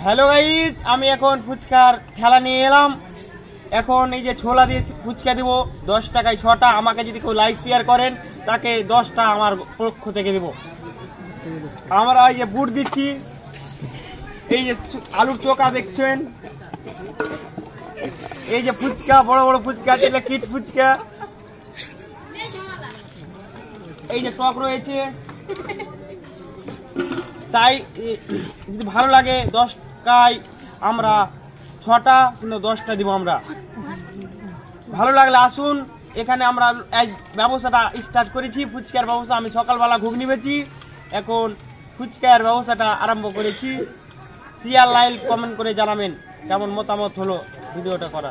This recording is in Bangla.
হ্যালো গাইস, আমি এখন ফুচকার ঠেলা নিয়ে এলাম। এখন এই যে ছোলা দিয়ে ফুচকা দিব 10 টাকায় 6টা। আমাকে যদি কেউ লাইক শেয়ার করেন তাকে 10টা আমার পক্ষ থেকে দিব। আমরা এই যে বুট দিচ্ছি, এই যে আলুর চোখা দেখছেন, এই যে ফুচকা, বড় বড় ফুচকা, এটা কিট ফুচকা, এই যে টক রয়েছে। তাই যদি ভালো লাগে 10 টাকায় আমরা 6টা কিন্তু 10টা দিব আমরা। ভালো লাগলে আসুন, এখানে আমরা এই ব্যবসাটা স্টার্ট করেছি, ফুচকার ব্যবসা। আমি সকালবেলা ঘুগনি বেচি, এখন ফুচকার ব্যবসাটা আরম্ভ করেছি। শেয়ার লাইক কমেন্ট করে জানাবেন কেমন মতামত হলো ভিডিওটা করা।